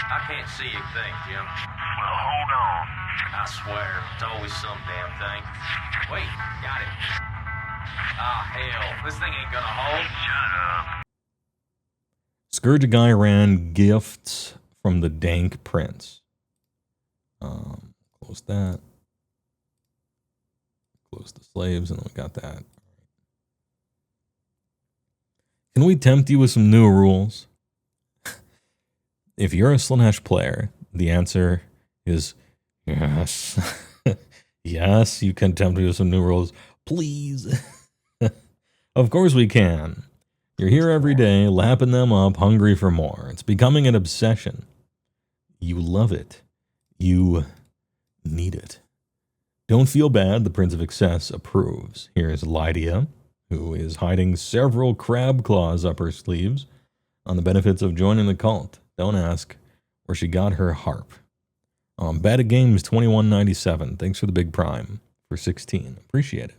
I can't see a thing, Jim. Well, hold on. I swear, it's always some damn thing. Wait, got it. Ah, hell, this thing ain't gonna hold. Shut up. Scourge of Ghyran, gifts from the Dank Prince. Close that. Close the slaves, and then we got that. Can we tempt you with some new rules? If you're a Slaanesh player, the answer is yes. Yes, you can tempt me with some new rules. Please. Of course we can. You're here every day, lapping them up, hungry for more. It's becoming an obsession. You love it. You need it. Don't feel bad, the Prince of Excess approves. Here's Lydia, who is hiding several crab claws up her sleeves on the benefits of joining the cult. Don't ask where she got her harp. Bad at Games 2197. Thanks for the big prime for 16. Appreciate it.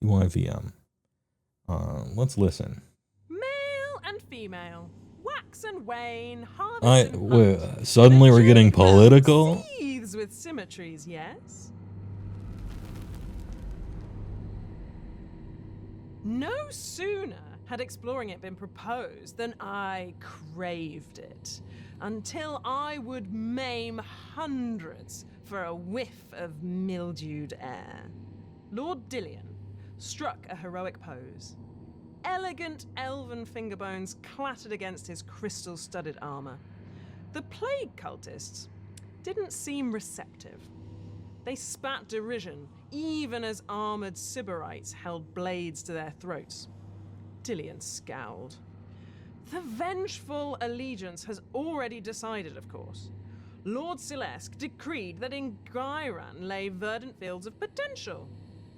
TYVM. Let's listen. Male and female, wax and wane, Suddenly we're getting political. Seethes with symmetries, yes? No sooner had exploring it been proposed than I craved it, until I would maim hundreds for a whiff of mildewed air. Lord Dillion struck a heroic pose. Elegant elven fingerbones clattered against his crystal-studded armor. The plague cultists didn't seem receptive. They spat derision, even as armored Sybarites held blades to their throats. Dillion scowled. The vengeful allegiance has already decided, of course. Lord Silesk decreed that in Ghyran lay verdant fields of potential.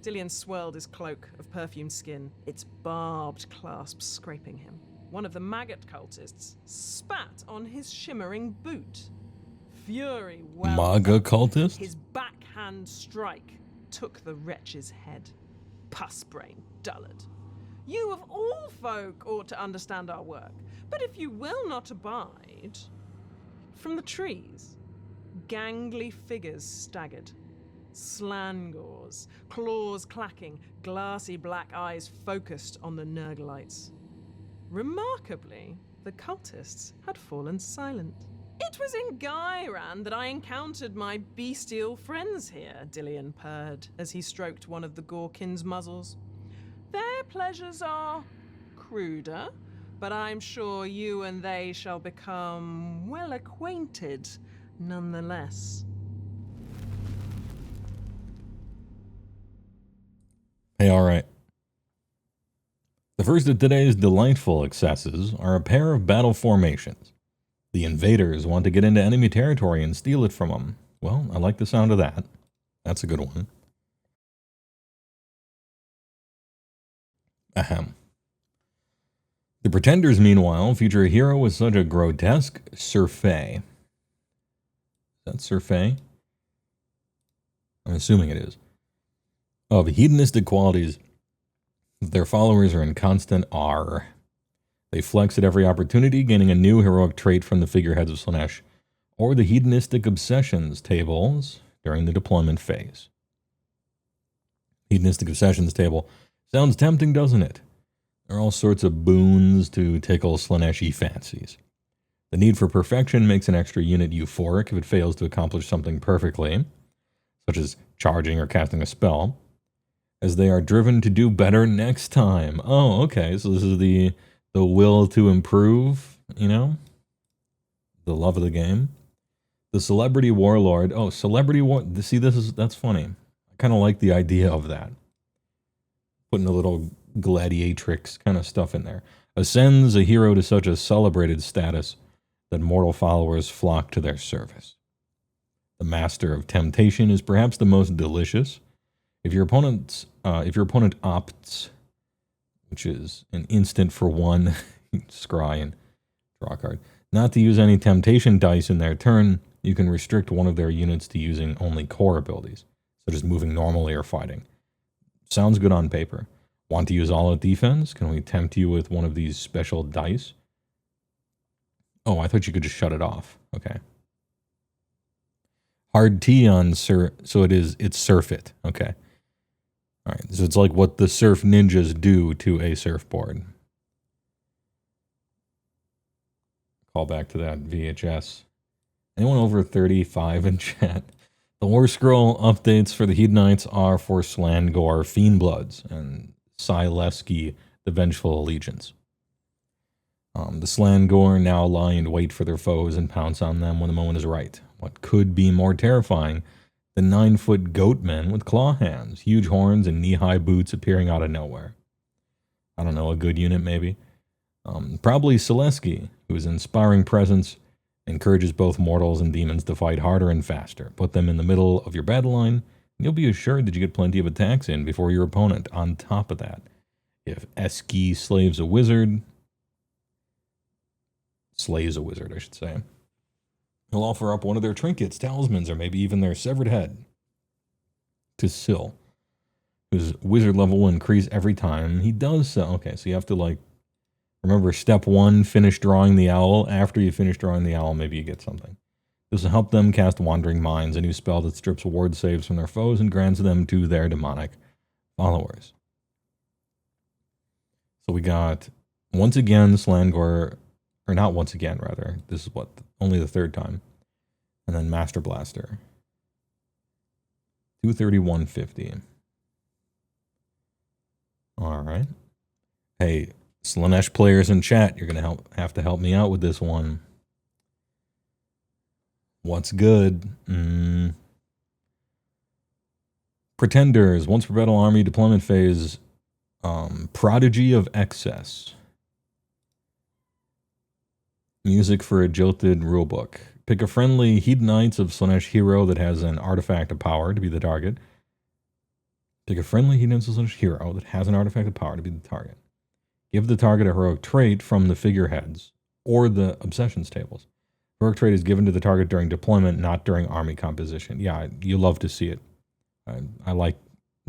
Dillion swirled his cloak of perfumed skin, its barbed clasps scraping him. One of the maggot cultists spat on his shimmering boot. Fury welled MAGA up. cultist? His backhand strike took the wretch's head. Pus-brain dullard. You of all folk ought to understand our work, but if you will not abide... From the trees, gangly figures staggered. Slangors, claws clacking, glassy black eyes focused on the Nurglites. Remarkably, the cultists had fallen silent. It was in Ghyran that I encountered my bestial friends here, Dillion purred as he stroked one of the Gorkin's muzzles. Their pleasures are cruder, but I'm sure you and they shall become well acquainted nonetheless. Hey, all right. The first of today's delightful excesses are a pair of battle formations. The invaders want to get into enemy territory and steal it from them. Well, I like the sound of that. That's a good one. Ahem. The Pretenders, meanwhile, feature a hero with such a grotesque surfeit. Is that surfeit? I'm assuming it is. Of hedonistic qualities, their followers are in constant awe. They flex at every opportunity, gaining a new heroic trait from the figureheads of Slaanesh, or the hedonistic obsessions tables during the deployment phase. Hedonistic obsessions table sounds tempting, doesn't it? There are all sorts of boons to tickle Slaaneshi fancies. The need for perfection makes an extra unit euphoric if it fails to accomplish something perfectly, such as charging or casting a spell, as they are driven to do better next time. Oh, okay, so this is the will to improve, you know? The love of the game. The Celebrity Warlord. Oh, Celebrity War... See, that's funny. I kind of like the idea of that. Putting a little gladiatrix kind of stuff in there. Ascends a hero to such a celebrated status that mortal followers flock to their service. The Master of Temptation is perhaps the most delicious. If your opponent opts, which is an instant for one, scry and draw a card, not to use any temptation dice in their turn, you can restrict one of their units to using only core abilities, such as moving normally or fighting. Sounds good on paper. Want to use all-out defense? Can we tempt you with one of these special dice? Oh, I thought you could just shut it off. Okay. Hard T on surf, so it's surf it. Okay. All right, so it's like what the surf ninjas do to a surfboard. Call back to that VHS. Anyone over 35 in chat? The War Scroll updates for the Hedonites are for Slangor Fiendbloods and Sileski the Vengeful Allegiance. The Slangor now lie in wait for their foes and pounce on them when the moment is right. What could be more terrifying than 9-foot goat men with claw hands, huge horns, and knee-high boots appearing out of nowhere? I don't know, a good unit maybe? Probably Sileski, whose inspiring presence encourages both mortals and demons to fight harder and faster. Put them in the middle of your battle line, and you'll be assured that you get plenty of attacks in before your opponent. On top of that, if Eski slays a wizard, I should say, he'll offer up one of their trinkets, talismans, or maybe even their severed head to Sil, whose wizard level will increase every time he does so. Okay, so you have to, like, remember step 1, finish drawing the owl. After you finish drawing the owl, maybe you get something. This will help them cast Wandering Minds, a new spell that strips ward saves from their foes and grants them to their demonic followers. So we got, once again, Slangor, or not once again, rather. This is what, only the third time. And then Master Blaster. 231.50. All right. Hey, Slaanesh players in chat, you're going to have to help me out with this one. What's good? Pretenders, once per battle army deployment phase, Prodigy of Excess. Music for a jilted rulebook. Pick a friendly Hedonites of Slaanesh hero that has an artifact of power to be the target. Pick a friendly Hedonites of Slaanesh hero that has an artifact of power to be the target. Give the target a heroic trait from the figureheads or the obsessions tables. Heroic trait is given to the target during deployment, not during army composition. Yeah, you love to see it. I like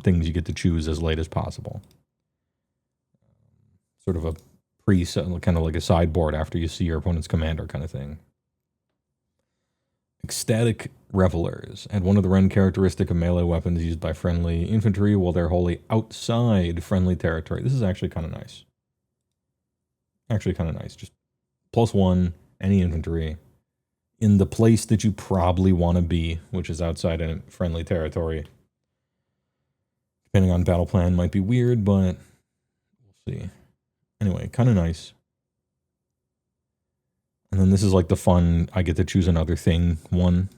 things you get to choose as late as possible. Sort of a preset, kind of like a sideboard after you see your opponent's commander kind of thing. Ecstatic Revelers. Add one of the Ren characteristic of melee weapons used by friendly infantry while they're wholly outside friendly territory. This is actually kind of nice. Just +1, any infantry, in the place that you probably want to be, which is outside a friendly territory. Depending on battle plan, might be weird, but we'll see. Anyway, kind of nice. And then this is like the fun, I get to choose another thing one.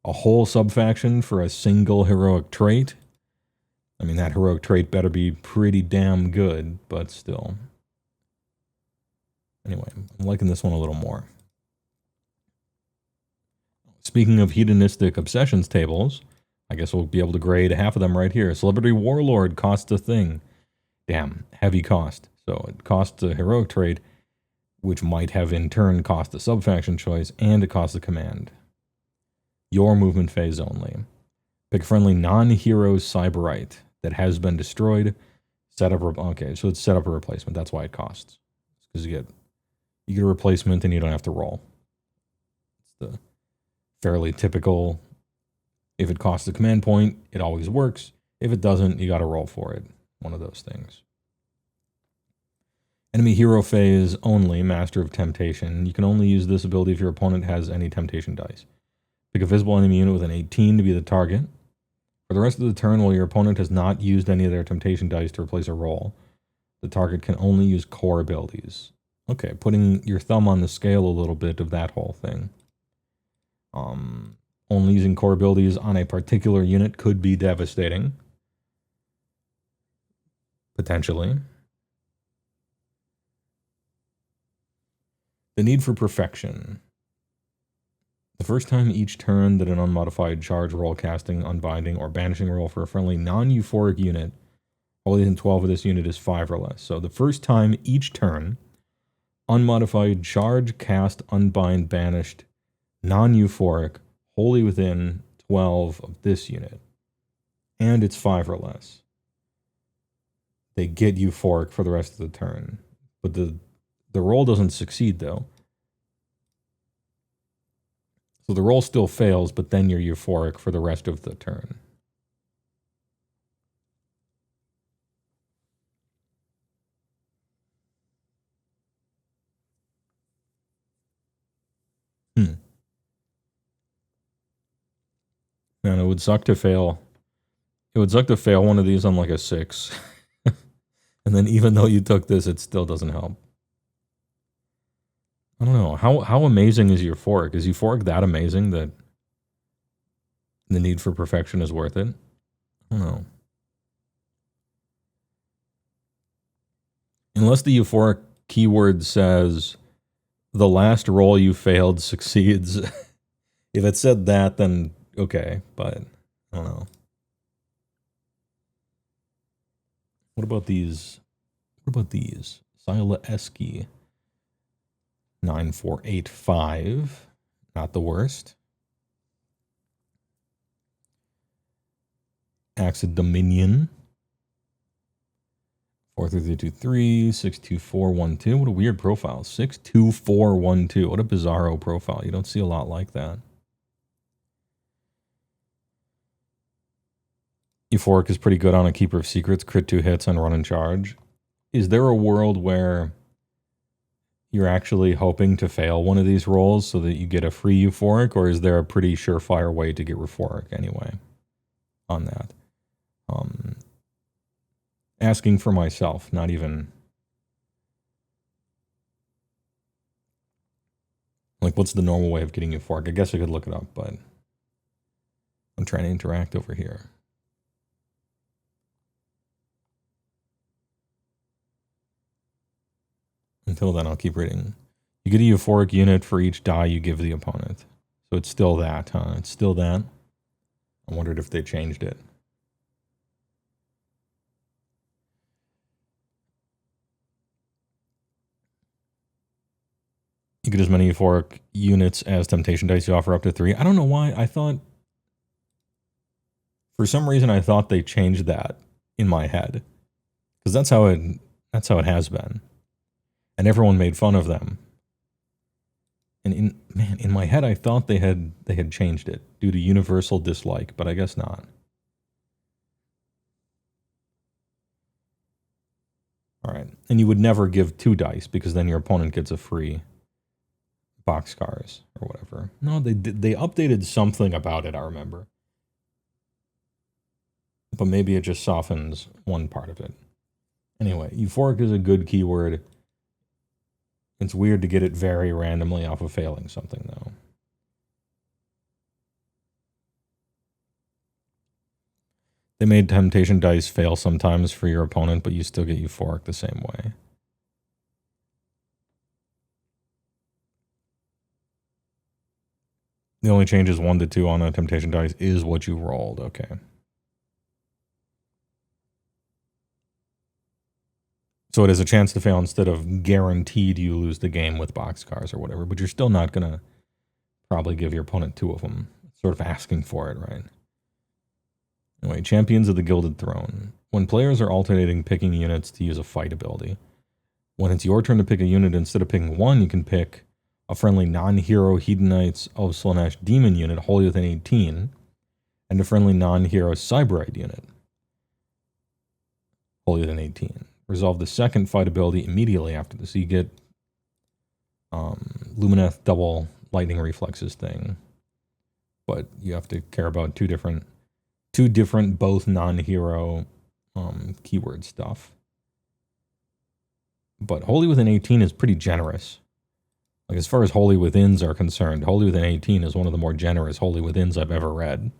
A whole subfaction for a single heroic trait. I mean, that heroic trait better be pretty damn good, but still. Anyway, I'm liking this one a little more. Speaking of hedonistic obsessions tables, I guess we'll be able to grade half of them right here. Celebrity Warlord costs a thing. Damn, heavy cost. So it costs a heroic trait, which might have in turn cost a subfaction choice, and it costs a command. Your movement phase only. Pick a friendly non-hero Cyberite that has been destroyed. Set up, okay, so it's set up a replacement. That's why it costs. Because you get a replacement and you don't have to roll. It's the fairly typical, if it costs a command point, it always works. If it doesn't, you got to roll for it. One of those things. Enemy hero phase only, Master of Temptation. You can only use this ability if your opponent has any temptation dice. Pick a visible enemy unit with an 18 to be the target. For the rest of the turn, while your opponent has not used any of their temptation dice to replace a roll, the target can only use core abilities. Okay, putting your thumb on the scale a little bit of that whole thing. Only using core abilities on a particular unit could be devastating. Potentially. The need for perfection. The first time each turn that an unmodified charge roll, casting, unbinding, or banishing roll for a friendly non-euphoric unit, all within 12 of this unit is 5 or less. So the first time each turn, unmodified charge, cast, unbind, banished, non-euphoric, wholly within 12 of this unit, and it's 5 or less, they get euphoric for the rest of the turn. But the roll doesn't succeed, though. So the roll still fails, but then you're euphoric for the rest of the turn. Man, it would suck to fail. It would suck to fail one of these on like a 6. And then even though you took this, it still doesn't help. I don't know. How amazing is euphoric? Is euphoric that amazing that the need for perfection is worth it? I don't know. Unless the euphoric keyword says the last roll you failed succeeds. If it said that, then okay, but I don't know. What about these? What about these? Slaanesh 9485. Not the worst. Axe of Dominion. 43323 62412. What a weird profile. 62412. What a bizarro profile. You don't see a lot like that. Euphoric is pretty good on a Keeper of Secrets, crit 2 hits on run and charge. Is there a world where you're actually hoping to fail one of these rolls so that you get a free euphoric, or is there a pretty surefire way to get euphoric anyway on that? Asking for myself, not even like what's the normal way of getting euphoric? I guess I could look it up, but I'm trying to interact over here. Until then, I'll keep reading. You get a euphoric unit for each die you give the opponent. So it's still that, huh? It's still that. I wondered if they changed it. You get as many euphoric units as temptation dice you offer, up to 3. I don't know why. I thought, for some reason, I thought they changed that in my head, because that's how it has been, and everyone made fun of them. And in my head, I thought they had changed it due to universal dislike, but I guess not. All right, and you would never give 2 dice because then your opponent gets a free boxcars or whatever. No, they updated something about it, I remember. But maybe it just softens one part of it. Anyway, euphoric is a good keyword. It's weird to get it very randomly off of failing something, though. They made temptation dice fail sometimes for your opponent, but you still get euphoric the same way. The only change is 1 to 2 on a temptation dice is what you rolled. Okay. So it is a chance to fail instead of guaranteed you lose the game with boxcars or whatever, but you're still not going to probably give your opponent 2 of them. Sort of asking for it, right? Anyway, Champions of the Gilded Throne. When players are alternating picking units to use a fight ability, when it's your turn to pick a unit, instead of picking 1, you can pick a friendly non-hero Hedonites of Slaanesh demon unit, wholly within 18, and a friendly non-hero Cyberite unit, wholly within 18. Resolve the second fight ability immediately after this. So you get Lumineth double lightning reflexes thing, but you have to care about two different both non-hero keyword stuff. But wholly within 18 is pretty generous. Like, as far as Holy Withins are concerned, Holy Within 18 is one of the more generous Holy Withins I've ever read.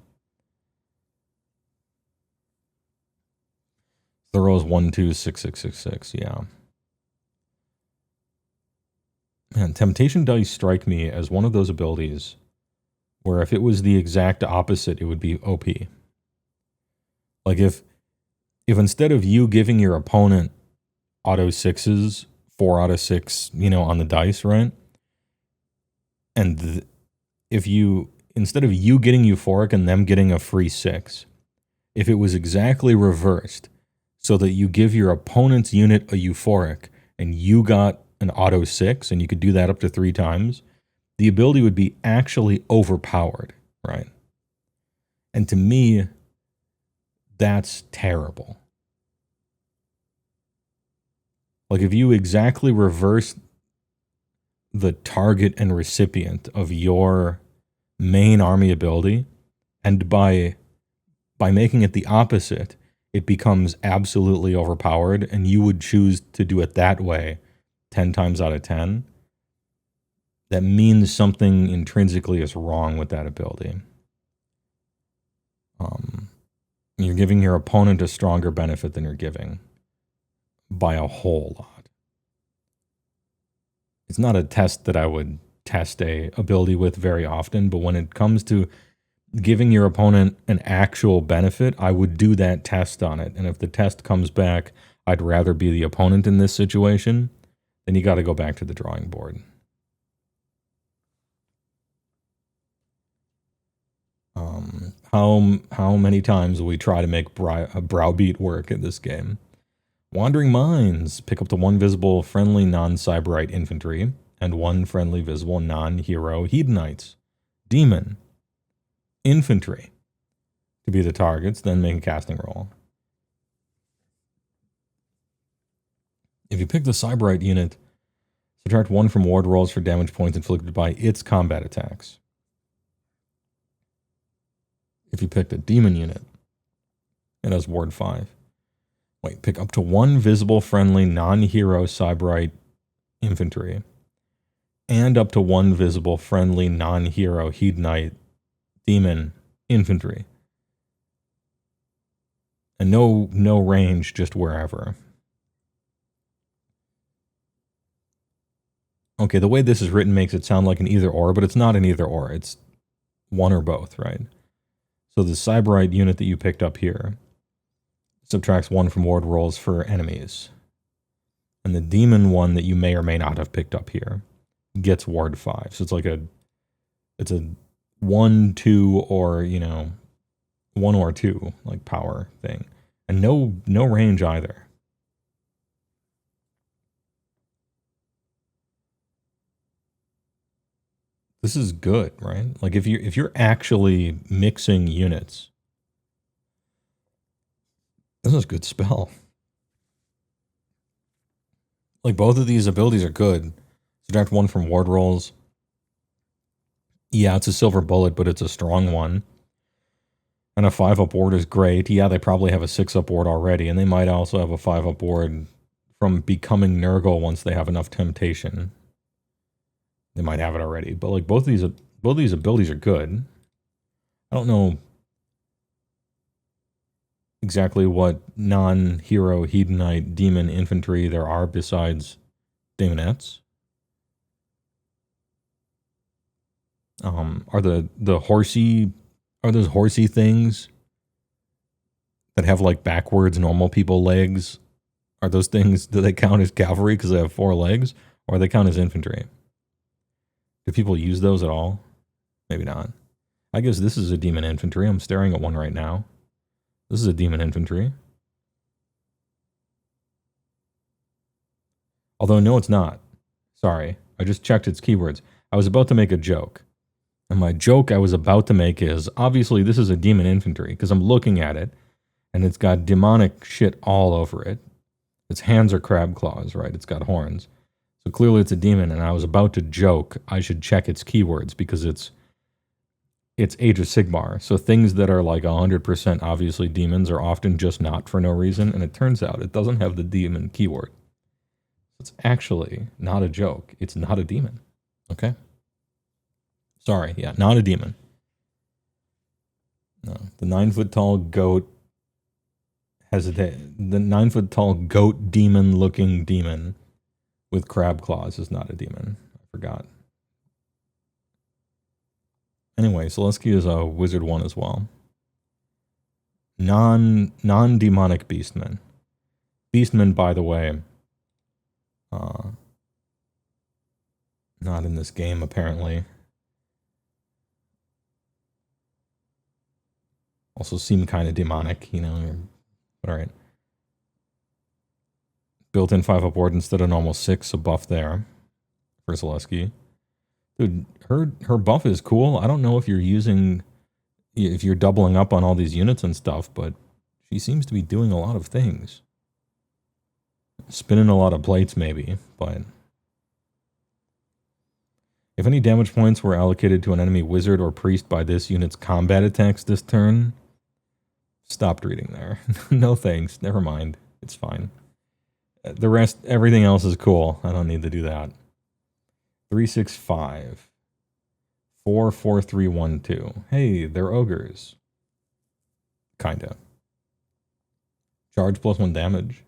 The row is 1, 2, 6, 6, 6, 6, yeah. Man, Temptation Dice strike me as one of those abilities where if it was the exact opposite, it would be OP. Like, if instead of you giving your opponent auto 6s, 4 out of 6, on the dice, right? And instead of you getting euphoric and them getting a free 6, if it was exactly reversed, so that you give your opponent's unit a euphoric and you got an auto 6, and you could do that up to 3 times, the ability would be actually overpowered, right? And to me, that's terrible. Like, if you exactly reverse the target and recipient of your main army ability, and by making it the opposite, it becomes absolutely overpowered, and you would choose to do it that way 10 times out of 10, that means something intrinsically is wrong with that ability. You're giving your opponent a stronger benefit than you're giving by a whole lot. It's not a test that I would test a ability with very often, but when it comes to giving your opponent an actual benefit, I would do that test on it. And if the test comes back, I'd rather be the opponent in this situation, then you got to go back to the drawing board. How many times will we try to make browbeat work in this game? Wandering Mines. Pick up to 1 visible friendly non-Cyberite infantry and 1 friendly visible non-hero Hedonites. Demon. Infantry. To be the targets, then make a casting roll. If you pick the Cyberite unit, subtract 1 from ward rolls for damage points inflicted by its combat attacks. If you picked a demon unit, it has ward 5. Wait, pick up to 1 visible friendly non-hero Cyberite infantry and up to 1 visible friendly non-hero Hedonite demon infantry. And no range, just wherever. Okay, the way this is written makes it sound like an either or, but it's not an either or. It's one or both, right? So the Cyberite unit that you picked up here subtracts 1 from ward rolls for enemies. And the demon one that you may or may not have picked up here gets ward 5. So it's a 1, 2, or, 1 or 2, like, power thing. And no range either. This is good, right? Like, if you're actually mixing units, this is a good spell. Like, both of these abilities are good. Subtract 1 from ward rolls. Yeah, it's a silver bullet, but it's a strong one. And a 5-up ward is great. Yeah, they probably have a 6-up ward already, and they might also have a 5-up ward from becoming Nurgle once they have enough temptation. They might have it already, but like both these abilities are good. I don't know exactly what non-hero Hedonite demon infantry there are besides daemonettes. Are those horsey things that have like backwards normal people legs? Are those things, do they count as cavalry because they have 4 legs, or they count as infantry? Do people use those at all? Maybe not. I guess this is a demon infantry. I'm staring at one right now. This is a demon infantry. Although, no, it's not. Sorry. I just checked its keywords. I was about to make a joke. And my joke I was about to make is, obviously, this is a demon infantry, because I'm looking at it, and it's got demonic shit all over it. Its hands are crab claws, right? It's got horns. So clearly it's a demon, and I was about to joke I should check its keywords because it's Age of Sigmar. So things that are like 100% obviously demons are often just not for no reason, and it turns out it doesn't have the demon keyword. It's actually not a joke. It's not a demon. Okay? Sorry, yeah, not a demon. No, the 9-foot-tall goat the 9-foot-tall goat demon-looking demon with crab claws is not a demon. I forgot. Anyway, Selesky is a wizard 1 as well. Non-demonic beastmen. Beastmen, by the way, not in this game apparently. Also seem kind of demonic, All right. Built-in 5-up ward instead of normal 6, a buff there for Selesky. Dude, her buff is cool. I don't know if you're doubling up on all these units and stuff, but she seems to be doing a lot of things. Spinning a lot of plates maybe, but if any damage points were allocated to an enemy wizard or priest by this unit's combat attacks this turn, stopped reading there. No thanks. Never mind. It's fine. The rest, everything else is cool. I don't need to do that. 365. 44312. Hey, they're ogres. Kinda. Charge +1 damage.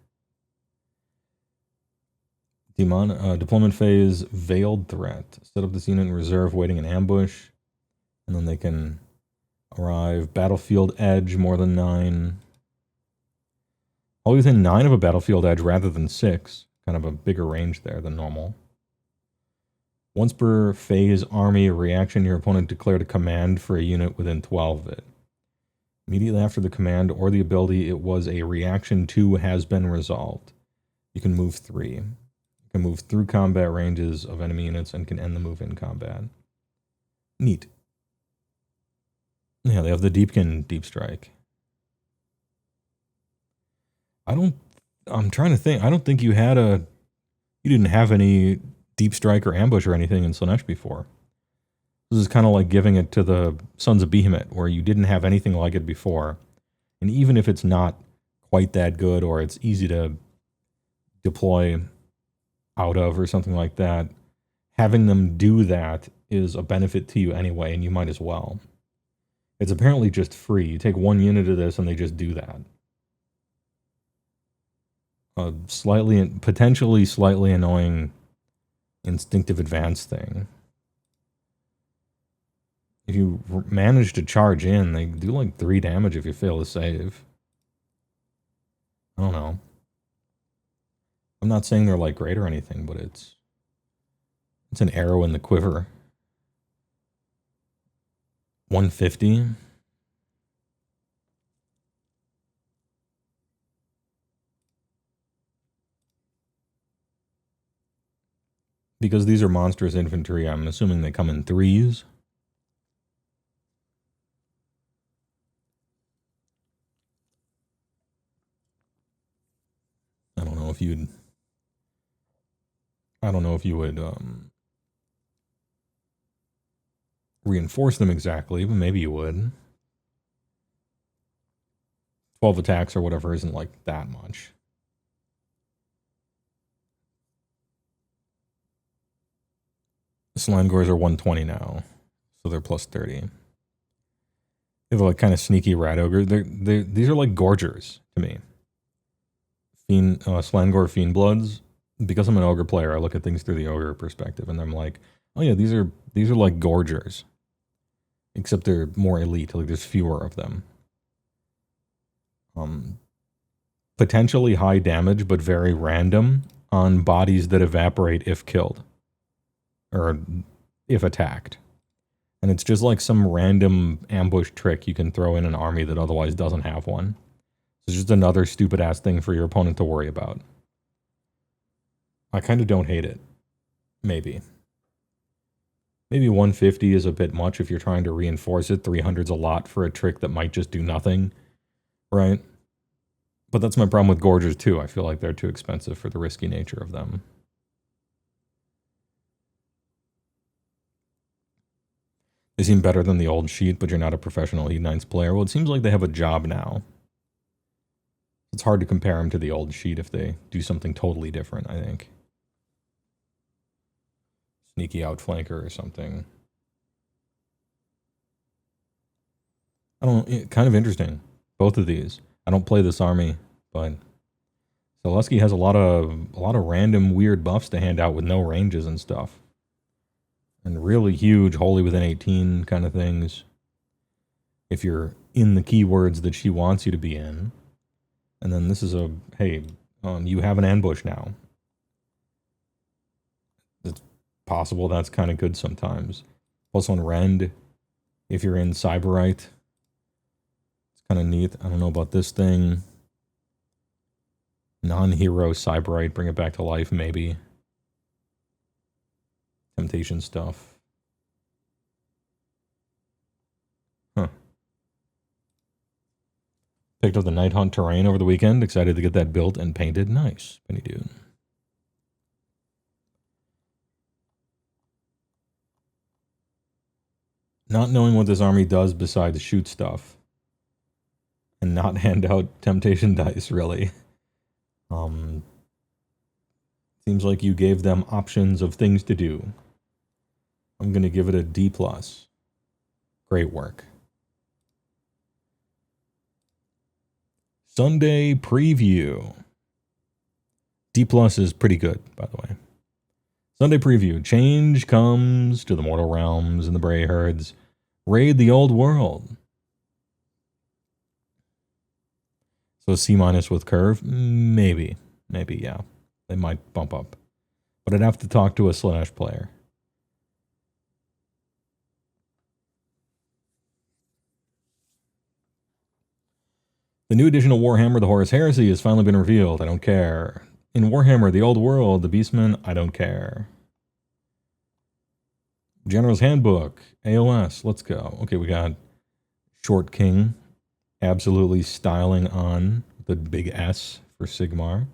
Deployment phase, veiled threat. Set up this unit in reserve, waiting in ambush. And then they can arrive. Battlefield edge, more than 9. All within 9 of a battlefield edge rather than 6. Kind of a bigger range there than normal. Once per phase army reaction, your opponent declared a command for a unit within 12 of it. Immediately after the command or the ability, it was a reaction 2 has been resolved. You can move 3. You can move through combat ranges of enemy units and can end the move in combat. Neat. Yeah, they have the Deepkin Deep Strike. I'm trying to think. I don't think you didn't have any Deep Strike or Ambush or anything in Slaanesh before. This is kind of like giving it to the Sons of Behemoth, where you didn't have anything like it before. And even if it's not quite that good, or it's easy to deploy out of or something like that, having them do that is a benefit to you anyway, and you might as well. It's apparently just free. You take 1 unit of this and they just do that. Potentially slightly annoying instinctive advance thing. If you manage to charge in, they do like 3 damage if you fail to save. I don't know. I'm not saying they're like great or anything, but it's an arrow in the quiver. 150. Because these are monstrous infantry, I'm assuming they come in 3s. I don't know if you would reinforce them exactly, but maybe you would. 12 attacks or whatever isn't like that much. The Slangors are 120 now, so they're plus 30. They're like kind of sneaky rat ogre. These are like Gorgers to me. Slangor Fiendbloods. Because I'm an ogre player, I look at things through the ogre perspective, and I'm like, oh yeah, these are like Gorgers, except they're more elite. Like there's fewer of them. Potentially high damage, but very random on bodies that evaporate if killed. Or if attacked. And it's just like some random ambush trick you can throw in an army that otherwise doesn't have one. It's just another stupid ass thing for your opponent to worry about. I kind of don't hate it. Maybe 150 is a bit much if you're trying to reinforce it. 300's a lot for a trick that might just do nothing. Right? But that's my problem with Gorgers too. I feel like they're too expensive for the risky nature of them. They seem better than the old sheet, but you're not a professional E9s player. Well, it seems like they have a job now. It's hard to compare them to the old sheet if they do something totally different, I think. Sneaky outflanker or something. Kind of interesting. Both of these. I don't play this army, but Zaleski has a lot of random weird buffs to hand out with no ranges and stuff. And really huge, wholly within 18 kind of things. If you're in the keywords that she wants you to be in. And then this is you have an ambush now. It's possible that's kind of good sometimes. Plus on Rend, if you're in Cyberite. It's kind of neat. I don't know about this thing. Non-hero Cyberite, bring it back to life maybe. Temptation stuff. Picked up the Night Hunt terrain over the weekend. Excited to get that built and painted. Nice, Penny Dude. Not knowing what this army does besides shoot stuff. And not hand out temptation dice, really. Seems like you gave them options of things to do. I'm going to give it a D+. Great work. Sunday preview. D+ is pretty good, by the way. Sunday preview. Change comes to the mortal realms and the Bray herds. Raid the old world. So C- with curve? Maybe. Maybe, yeah. They might bump up. But I'd have to talk to a Slaanesh player. The new edition of Warhammer, the Horus Heresy, has finally been revealed. I don't care. In Warhammer, the Old World, the Beastmen, I don't care. General's Handbook, AOS, let's go. Okay, we got Short King, absolutely styling on the big S for Sigmar.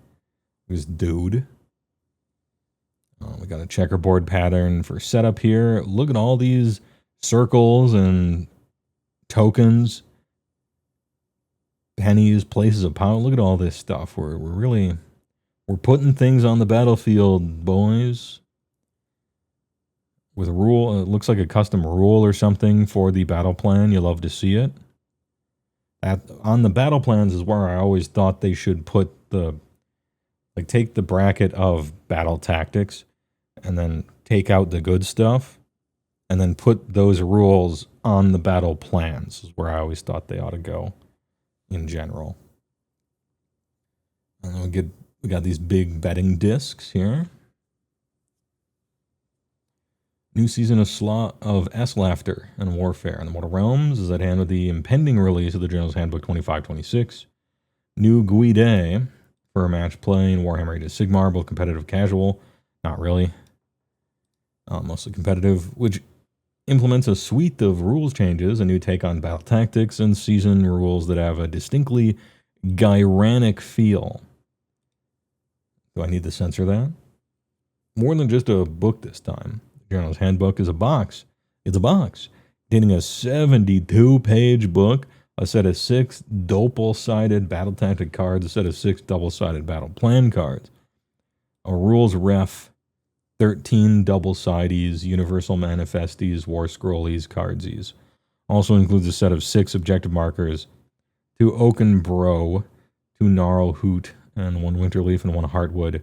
Who's Dude. We got a checkerboard pattern for setup here. Look at all these circles and tokens. Pennies, places of power. Look at all this stuff. We're putting things on the battlefield, boys. With a rule, it looks like a custom rule or something for the battle plan. You love to see it. On the battle plans is where I always thought they should put take the bracket of battle tactics and then take out the good stuff and then put those rules on the battle plans is where I always thought they ought to go in general. And we got these big betting discs here. New season of S-Laughter and Warfare in the Mortal Realms is at hand with the impending release of the General's Handbook 2526. New GUI Day for match play in Warhammer Age of Sigmar, both competitive and casual. Not really. Mostly competitive, which implements a suite of rules changes, a new take on battle tactics, and season rules that have a distinctly Ghyran feel. Do I need to censor that? More than just a book this time. General's Handbook is a box. It's a box containing a 72-page book, a set of 6 double-sided battle tactic cards, a set of 6 double-sided battle plan cards, a rules ref, 13 double-sides, universal manifesties, war scrollies, cardsies. Also includes a set of 6 objective markers, 2 Oaken Bro, 2 Gnarl Hoot, and 1 Winterleaf and 1 Heartwood.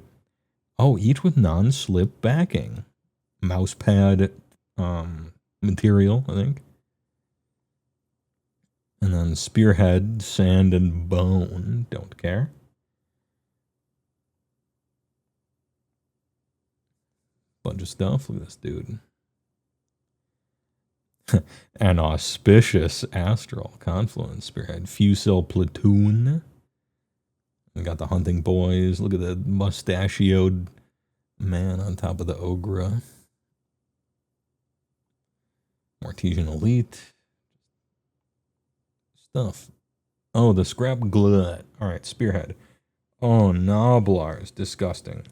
Oh, each with non-slip backing. Mousepad material, I think. And then Spearhead, Sand, and Bone. Don't care. Bunch of stuff. Look at this dude. An auspicious Astral Confluence Spearhead. Fusil Platoon. We got the Hunting Boys. Look at the mustachioed man on top of the Ogre. Mortesian Elite. Stuff. Oh, the Scrap Glut. Alright, Spearhead. Oh, Noblars. Disgusting.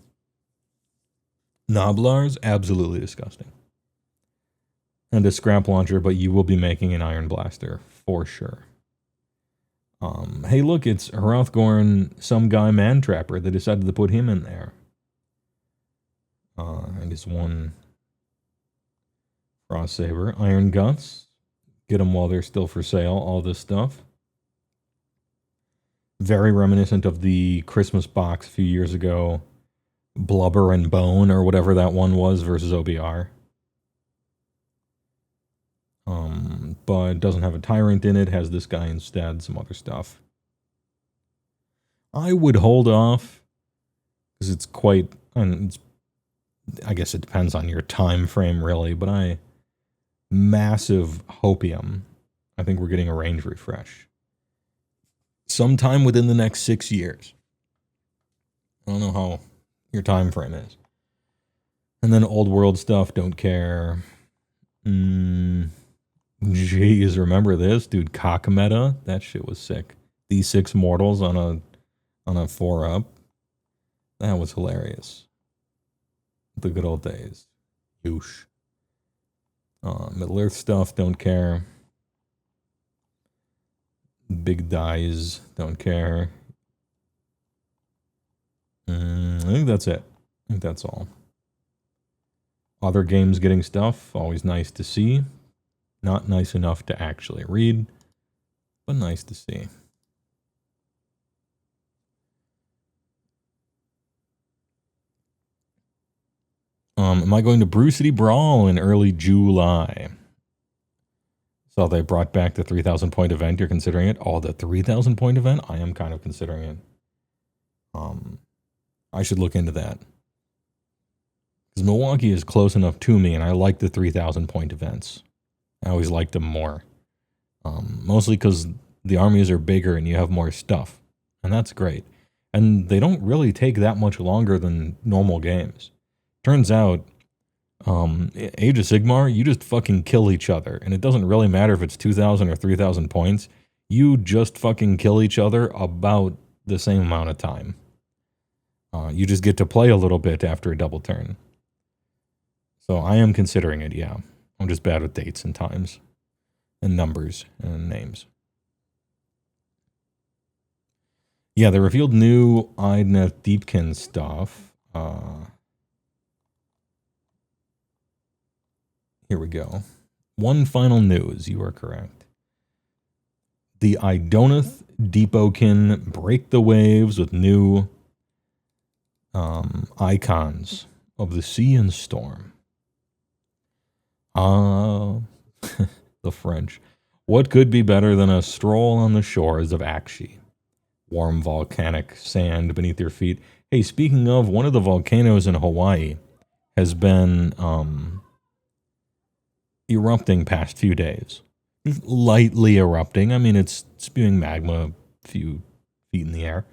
Noblars, absolutely disgusting. And a Scrap Launcher, but you will be making an Iron Blaster, for sure. Hey, look, it's Hrothgorn, some guy Man-Trapper. They decided to put him in there. And it's 1 Frost Saber. Iron Guts. Get them while they're still for sale. All this stuff. Very reminiscent of the Christmas box a few years ago. Blubber and Bone, or whatever that one was, versus OBR. But it doesn't have a Tyrant in it. Has this guy instead. Some other stuff. I would hold off. Because it's quite... I guess it depends on your time frame, really. But massive hopium. I think we're getting a range refresh. Sometime within the next 6 years. I don't know how your time frame is. And then old world stuff, don't care. Jeez, remember this? Dude, Cock Meta? That shit was sick. D6 mortals on a 4-up. That was hilarious. The good old days. Yoosh. Middle Earth stuff, don't care. Big dies, don't care. I think that's it. I think that's all. Other games getting stuff, always nice to see. Not nice enough to actually read, but nice to see. Am I going to Brew City Brawl in early July? So they brought back the 3,000 point event. You're considering it? Oh, the 3,000 point event? I am kind of considering it. I should look into that. Because Milwaukee is close enough to me, and I like the 3,000 point events. I always liked them more. Mostly because the armies are bigger and you have more stuff. And that's great. And they don't really take that much longer than normal games. Turns out, Age of Sigmar, you just fucking kill each other. And it doesn't really matter if it's 2,000 or 3,000 points. You just fucking kill each other about the same amount of time. You just get to play a little bit after a double turn. So I am considering it, yeah. I'm just bad with dates and times. And numbers and names. Yeah, they revealed new Idneth Deepkin stuff. Here we go. One final news, you are correct. The Idoneth Deepokin break the waves with new icons of the sea and storm. The French. What could be better than a stroll on the shores of Akshi? Warm volcanic sand beneath your feet. Hey, speaking of, one of the volcanoes in Hawaii has been erupting past few days. Lightly erupting. I mean, it's spewing magma a few feet in the air.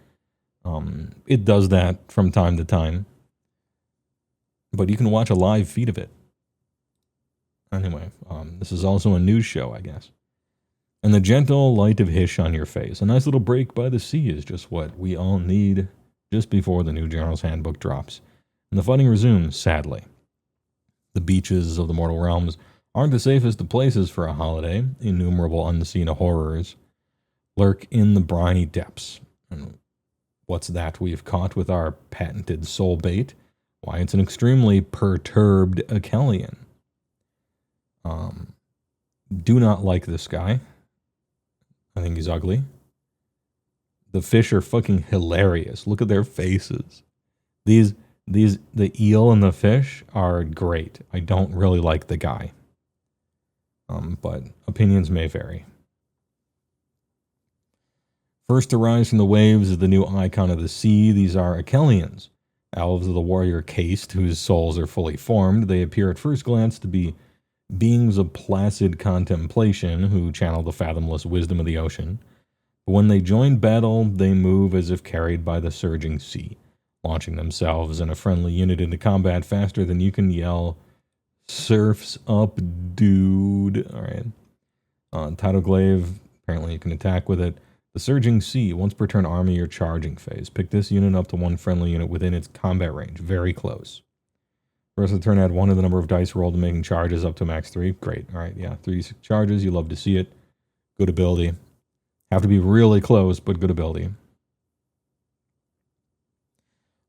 It does that from time to time. But you can watch a live feed of it. Anyway, this is also a news show, I guess. And the gentle light of Hish on your face. A nice little break by the sea is just what we all need just before the new General's Handbook drops. And the fighting resumes, sadly. The beaches of the mortal realms aren't the safest of places for a holiday. Innumerable unseen horrors lurk in the briny depths. And what's that we've caught with our patented soul bait? Why, it's an extremely perturbed Achelian. Do not like this guy. I think he's ugly. The fish are fucking hilarious. Look at their faces. The eel and the fish are great. I don't really like the guy. But opinions may vary. First to rise from the waves is the new icon of the sea. These are Achelians, elves of the warrior caste, whose souls are fully formed. They appear at first glance to be beings of placid contemplation who channel the fathomless wisdom of the ocean. But when they join battle, they move as if carried by the surging sea, launching themselves in a friendly unit into combat faster than you can yell, "Surf's up, dude." Alright. Tidal Glaive, apparently you can attack with it. The Surging Sea, once per turn army your charging phase. Pick this unit up to one friendly unit within its combat range. Very close. Rest of the turn, add 1 to the number of dice rolled to making charges up to max 3. Great. Alright, yeah. 3 charges. You love to see it. Good ability. Have to be really close, but good ability.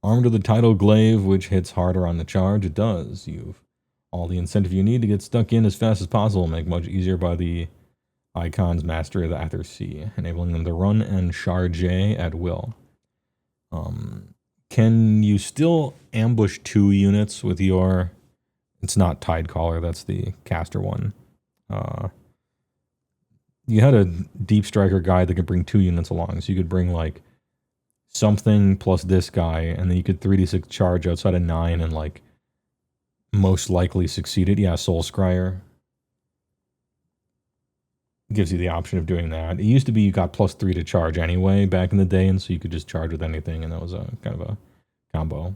Armed to the Tidal Glaive, which hits harder on the charge. It does. You've all the incentive you need to get stuck in as fast as possible. Make much easier by the icon's Master of the Aether Sea, enabling them to run and charge at will. Can you still ambush 2 units with your... It's not Tidecaller, that's the caster one. You had a Deep Striker guy that could bring 2 units along, so you could bring, like, something plus this guy, and then you could 3d6 charge outside of 9 and, like, most likely succeeded. Yeah, Soul Scryer gives you the option of doing that. It used to be you got +3 to charge anyway back in the day, and so you could just charge with anything, and that was a kind of a combo.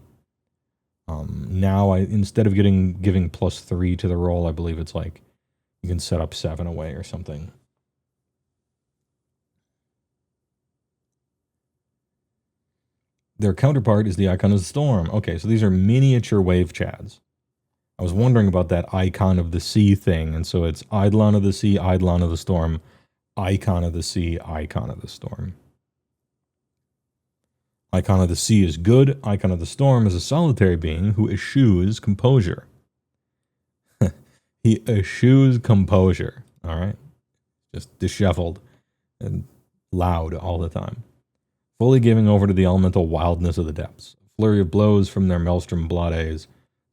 Now, instead of giving +3 to the roll, I believe it's like you can set up 7 away or something. Their counterpart is the Icon of the Storm. Okay, so these are miniature wave chads. I was wondering about that Icon of the Sea thing, and so it's Eidolon of the Sea, Eidolon of the Storm, Icon of the Sea, Icon of the Storm. Icon of the Sea is good. Icon of the Storm is a solitary being who eschews composure. He eschews composure, all right? Just disheveled and loud all the time. Fully giving over to the elemental wildness of the depths. A flurry of blows from their Maelstrom Blades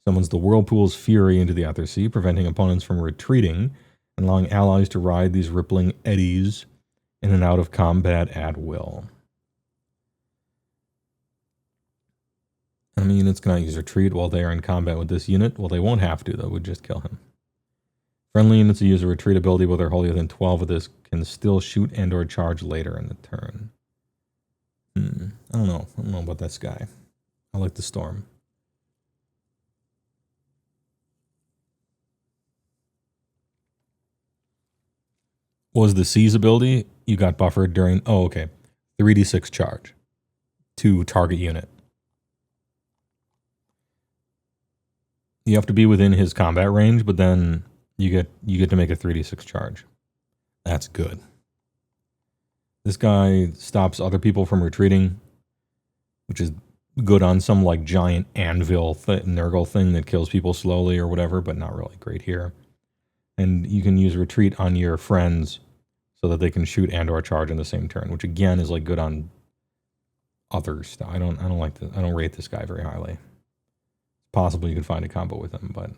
summons the whirlpool's fury into the Ether Sea, preventing opponents from retreating and allowing allies to ride these rippling eddies in and out of combat at will. Enemy units cannot use retreat while they are in combat with this unit. Well, they won't have to, that would just kill him. Friendly units who use a retreat ability while they're wholly within 12 of this can still shoot and or charge later in the turn. I don't know. I don't know about this guy. I like the Storm. What was the Seize ability? You got buffered during... Oh, okay. 3d6 charge to target unit. You have to be within his combat range, but then you get to make a 3d6 charge. That's good. This guy stops other people from retreating, which is good on some like giant anvil Nurgle thing that kills people slowly or whatever, but not really great here. And you can use retreat on your friends so that they can shoot and or charge in the same turn, which again is like good on other stuff. I don't rate this guy very highly. Possibly you could find a combo with him, but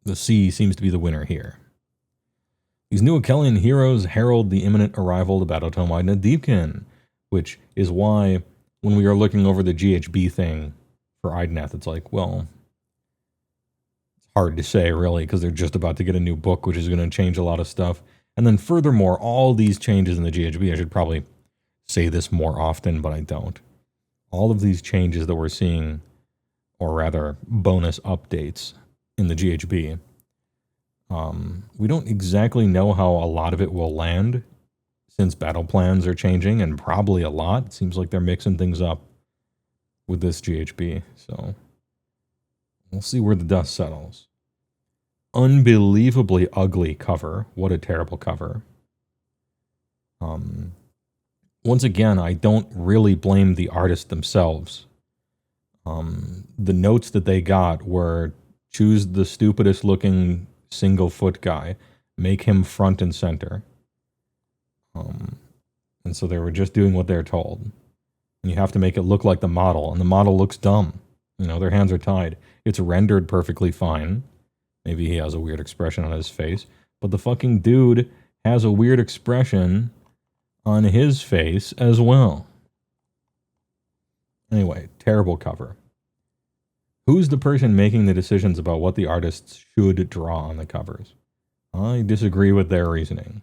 the sea seems to be the winner here. These new Akelian heroes herald the imminent arrival of the Battletome Idna Deepkin, which is why when we are looking over the GHB thing for Idnath, it's like, well, it's hard to say really because they're just about to get a new book, which is going to change a lot of stuff. And then furthermore, all these changes in the GHB, I should probably say this more often, but I don't. All of these changes that we're seeing, or rather bonus updates in the GHB, we don't exactly know how a lot of it will land since battle plans are changing, and probably a lot. It seems like they're mixing things up with this GHB, so we'll see where the dust settles. Unbelievably ugly cover. What a terrible cover. Once again, I don't really blame the artists themselves. The notes that they got were choose the stupidest looking single foot guy, make him front and center. And so they were just doing what they're told. And you have to make it look like the model, and the model looks dumb. You know, their hands are tied. It's rendered perfectly fine. Maybe he has a weird expression on his face, but the fucking dude has a weird expression on his face as well. Anyway, terrible cover. Who's the person making the decisions about what the artists should draw on the covers? I disagree with their reasoning.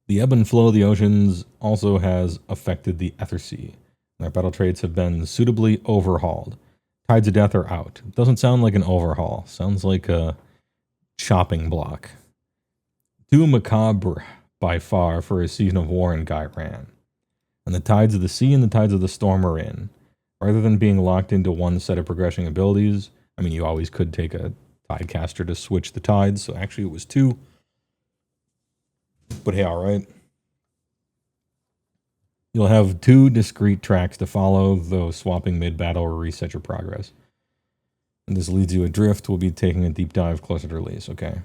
The ebb and flow of the oceans also has affected the Ether Sea. Their battle traits have been suitably overhauled. Tides of Death are out. Doesn't sound like an overhaul. Sounds like a chopping block. Too macabre by far for a season of war in Ghyran. And the Tides of the Sea and the Tides of the Storm are in. Rather than being locked into one set of progressing abilities, I mean, you always could take a Tidecaster to switch the tides, so actually it was 2. But hey, alright. You'll have 2 discrete tracks to follow, though swapping mid-battle or reset your progress. And this leads you adrift. We'll be taking a deep dive closer to release, okay.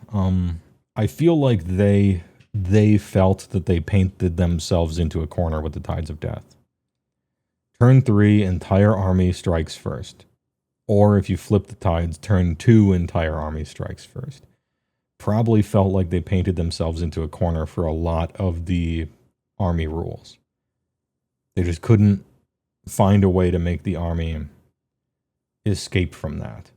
I feel like they felt that they painted themselves into a corner with the Tides of Death. Turn 3, entire army strikes first. Or if you flip the tides, turn 2, entire army strikes first. Probably felt like they painted themselves into a corner for a lot of the army rules. They just couldn't find a way to make the army escape from that.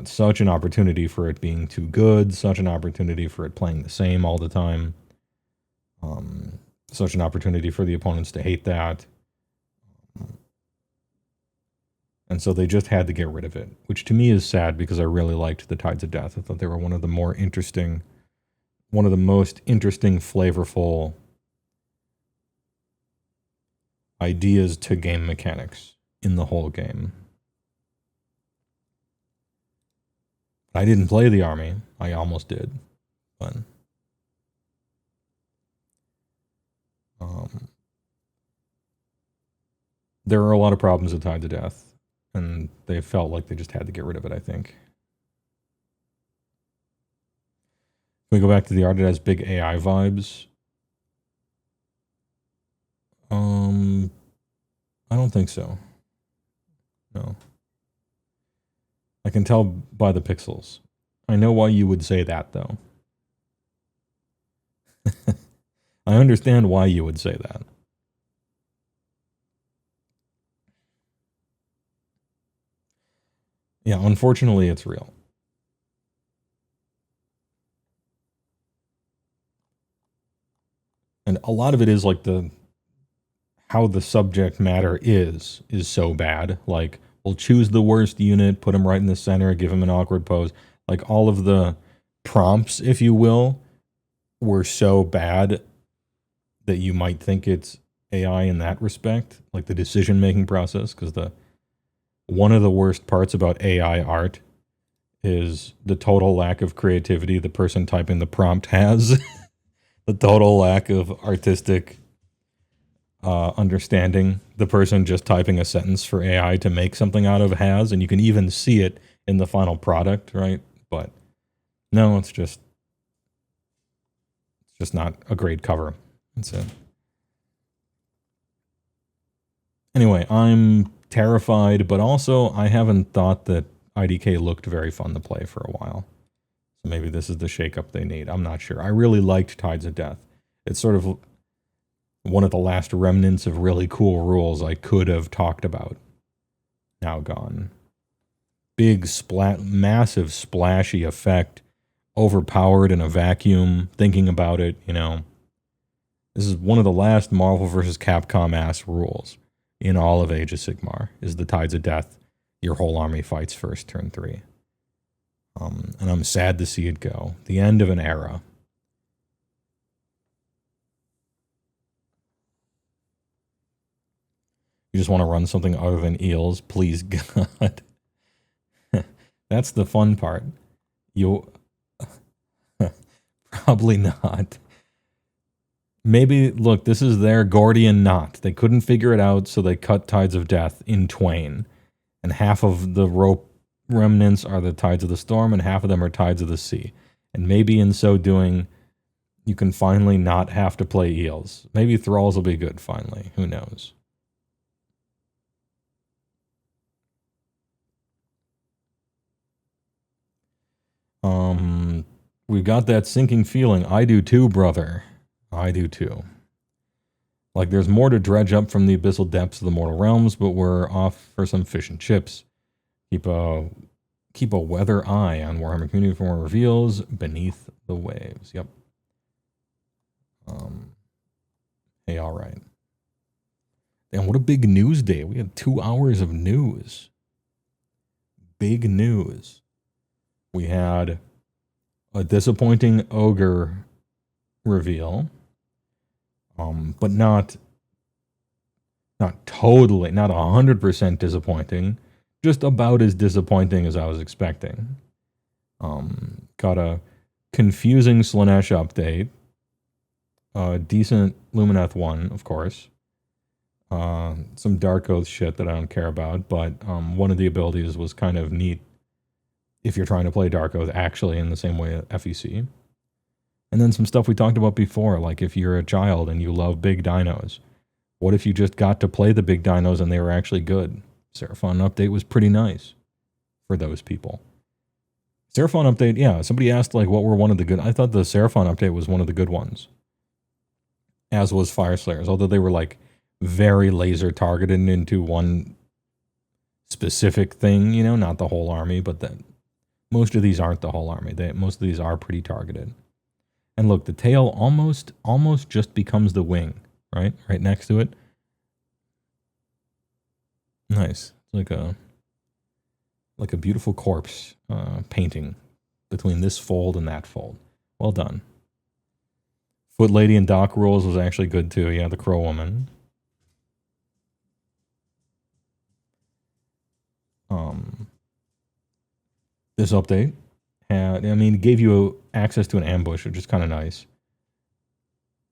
Such an opportunity for it being too good, such an opportunity for it playing the same all the time, such an opportunity for the opponents to hate that. And so they just had to get rid of it, which to me is sad because I really liked the Tides of Death. I thought they were one of the most interesting, flavorful ideas to game mechanics in the whole game. I didn't play the army. I almost did, but there are a lot of problems with Tides of Death, and they felt like they just had to get rid of it, I think. Can we go back to the art? It has big AI vibes. I don't think so. No. I can tell by the pixels. I know why you would say that, though. I understand why you would say that. Yeah, unfortunately, it's real. And a lot of it is like how the subject matter is so bad. Like, we'll choose the worst unit, put him right in the center, give him an awkward pose. Like, all of the prompts, if you will, were so bad that you might think it's AI in that respect, like the decision-making process, because one of the worst parts about AI art is the total lack of creativity the person typing the prompt has. The total lack of artistic understanding the person just typing a sentence for AI to make something out of has, and you can even see it in the final product, right? But no, it's just not a great cover. That's it. Anyway, I'm terrified, but also I haven't thought that IDK looked very fun to play for a while. So maybe this is the shakeup they need. I'm not sure. I really liked Tides of Death. It's sort of one of the last remnants of really cool rules I could have talked about. Now gone. Big, massive, splashy effect. Overpowered in a vacuum. Thinking about it, you know. This is one of the last Marvel vs. Capcom ass rules in all of Age of Sigmar, is the Tides of Death. Your whole army fights first, turn 3. And I'm sad to see it go. The end of an era. You just want to run something other than eels? Please, God. That's the fun part. You... Probably not. Maybe, look, this is their Gordian knot. They couldn't figure it out, so they cut Tides of Death in twain. And half of the rope remnants are the Tides of the Storm, and half of them are Tides of the Sea. And maybe in so doing, you can finally not have to play eels. Maybe Thralls will be good, finally. Who knows? We've got that sinking feeling. I do too, brother. I do too. Like, there's more to dredge up from the abyssal depths of the mortal realms, but we're off for some fish and chips. Keep a weather eye on Warhammer Community for more reveals beneath the waves. Yep. Hey, all right. Damn, what a big news day. We had 2 hours of news. Big news. We had a disappointing ogre reveal. But not totally, not 100% disappointing. Just about as disappointing as I was expecting. Got a confusing Slaanesh update. A decent Lumineth one, of course. Some Dark Oath shit that I don't care about, but one of the abilities was kind of neat if you're trying to play Dark Oath actually in the same way FEC. And then some stuff we talked about before, like if you're a child and you love big dinos, what if you just got to play the big dinos and they were actually good? Seraphon update was pretty nice for those people. Seraphon update, yeah, somebody asked like what were one of the good... I thought the Seraphon update was one of the good ones. As was Fireslayers, although they were like very laser targeted into one specific thing, you know, not the whole army, but then most of these aren't the whole army. Most of these are pretty targeted. And look, the tail almost just becomes the wing, right? Right next to it. Nice. It's like a beautiful corpse painting between this fold and that fold. Well done. Foot Lady and Dock Rules was actually good too. Yeah, the Crow Woman. This update gave you access to an ambush, which is kind of nice.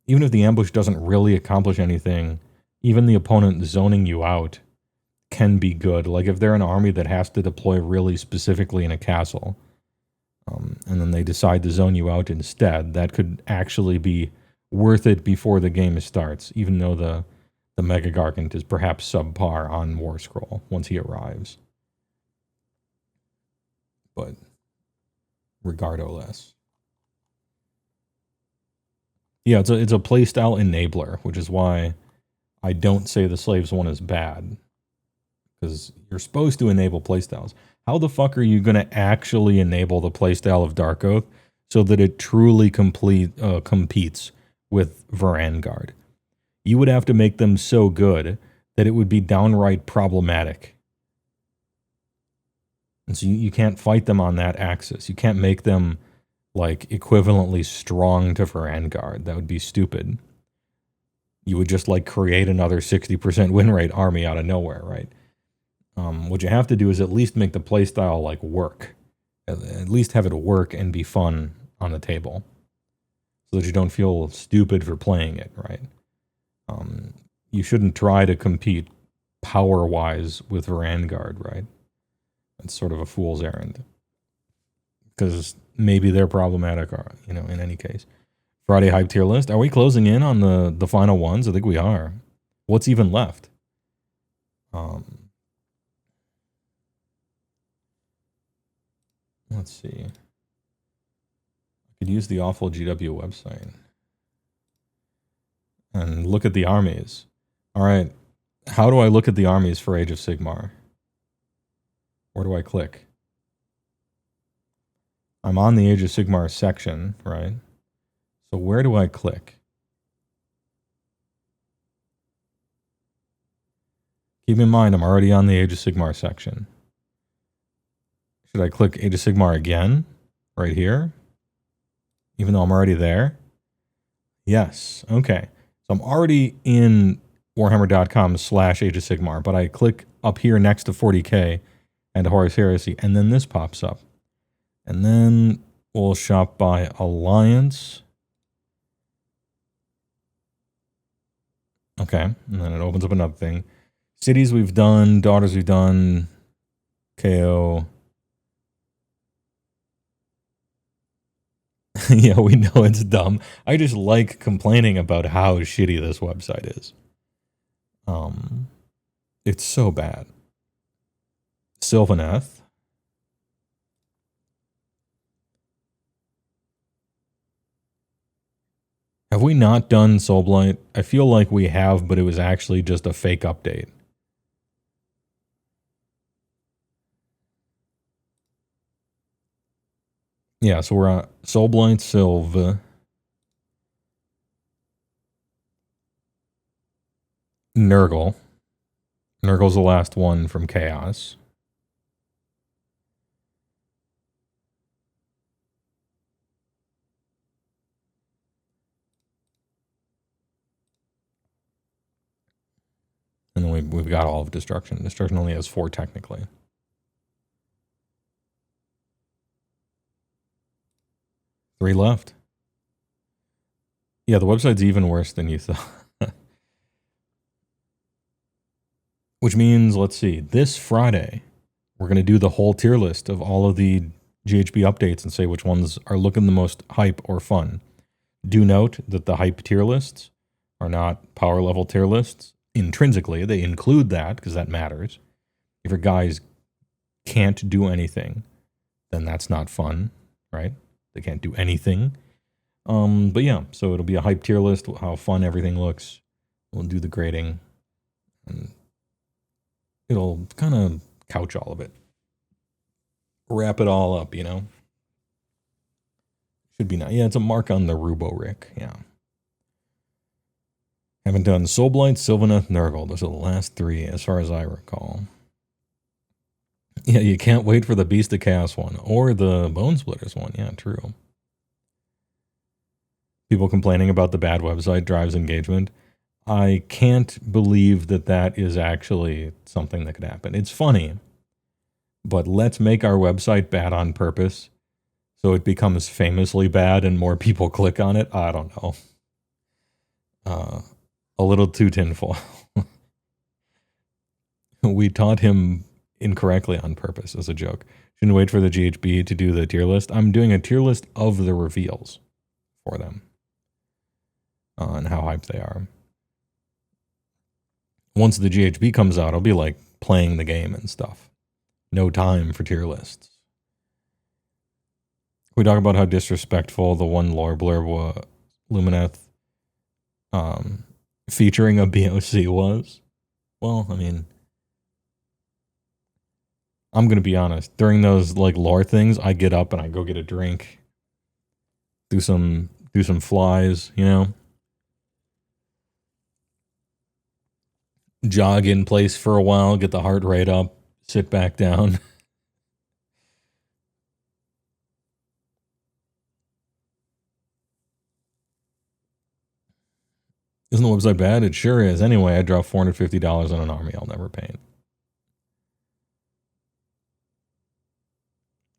Even if the ambush doesn't really accomplish anything, even the opponent zoning you out can be good. Like if they're an army that has to deploy really specifically in a castle, and then they decide to zone you out instead, that could actually be worth it before the game starts, even though the Mega Gargant is perhaps subpar on War Scroll once he arrives. But regardless. Yeah, it's a playstyle enabler, which is why I don't say the Slaves one is bad. Because you're supposed to enable playstyles. How the fuck are you going to actually enable the playstyle of Dark Oath so that it truly competes with Varangard? You would have to make them so good that it would be downright problematic. And so you can't fight them on that axis. You can't make them like equivalently strong to Varangard. That would be stupid. You would just like create another 60% win rate army out of nowhere, right? What you have to do is at least make the playstyle like work. At least have it work and be fun on the table, so that you don't feel stupid for playing it, right? You shouldn't try to compete power-wise with Varangard, right? That's sort of a fool's errand. Because maybe they're problematic, in any case. Friday hype tier list. Are we closing in on the final ones? I think we are. What's even left? Let's see. I could use the awful GW website and look at the armies. All right. How do I look at the armies for Age of Sigmar? Where do I click? I'm on the Age of Sigmar section, right? So where do I click? Keep in mind, I'm already on the Age of Sigmar section. Should I click Age of Sigmar again? Right here? Even though I'm already there? Yes. Okay. So I'm already in Warhammer.com/Age of Sigmar, but I click up here next to 40K and Horus Heresy, and then this pops up. And then we'll shop by Alliance. Okay. And then it opens up another thing. Cities we've done, Daughters we've done, KO. Yeah, we know it's dumb. I just like complaining about how shitty this website is. It's so bad. Sylvaneth. Have we not done Soulblight? I feel like we have, but it was actually just a fake update. Yeah, so we're on Soulblight Sylva. Nurgle. Nurgle's the last one from Chaos. And then we've got all of Destruction. Destruction only has 4 technically. Three left. Yeah, the website's even worse than you thought. Which means, let's see, this Friday, we're going to do the whole tier list of all of the GHB updates and say which ones are looking the most hype or fun. Do note that the hype tier lists are not power level tier lists. Intrinsically, they include that because that matters. If your guys can't do anything, then that's not fun, right? They can't do anything. But yeah, so it'll be a hype tier list, how fun everything looks. We'll do the grading. And it'll kind of couch all of it. Wrap it all up, Should be nice. Yeah, it's a mark on the Rubo-Rick, yeah. Haven't done Soulblight, Sylvaneth, Nurgle. Those are the last 3, as far as I recall. Yeah, you can't wait for the Beast of Chaos one, or the Bone Splitters one. Yeah, true. People complaining about the bad website drives engagement. I can't believe that is actually something that could happen. It's funny, but let's make our website bad on purpose so it becomes famously bad and more people click on it. I don't know. A little too tinfoil. We taught him incorrectly on purpose as a joke. Shouldn't wait for the GHB to do the tier list. I'm doing a tier list of the reveals for them and how hyped they are. Once the GHB comes out, I'll be like playing the game and stuff. No time for tier lists. We talk about how disrespectful the one lore blurb was, Lumineth featuring a BOC was. Well, I mean, I'm going to be honest. During those like lore things, I get up and I go get a drink, do some flies, you know, jog in place for a while, get the heart rate up, sit back down. Isn't the website bad? It sure is. Anyway, I dropped $450 on an army I'll never paint.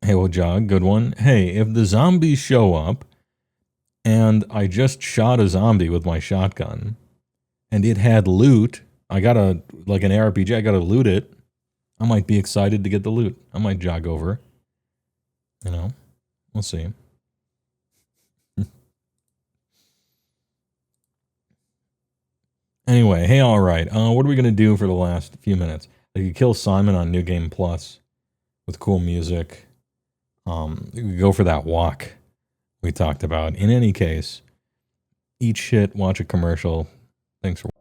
Hey, well, Jog, good one. Hey, if the zombies show up and I just shot a zombie with my shotgun and it had loot, I got an ARPG, I got to loot it. I might be excited to get the loot. I might jog over. You know, we'll see. Anyway, hey, all right. What are we going to do for the last few minutes? I could kill Simon on New Game Plus with cool music. We could go for that walk we talked about. In any case, eat shit, watch a commercial. Thanks for watching.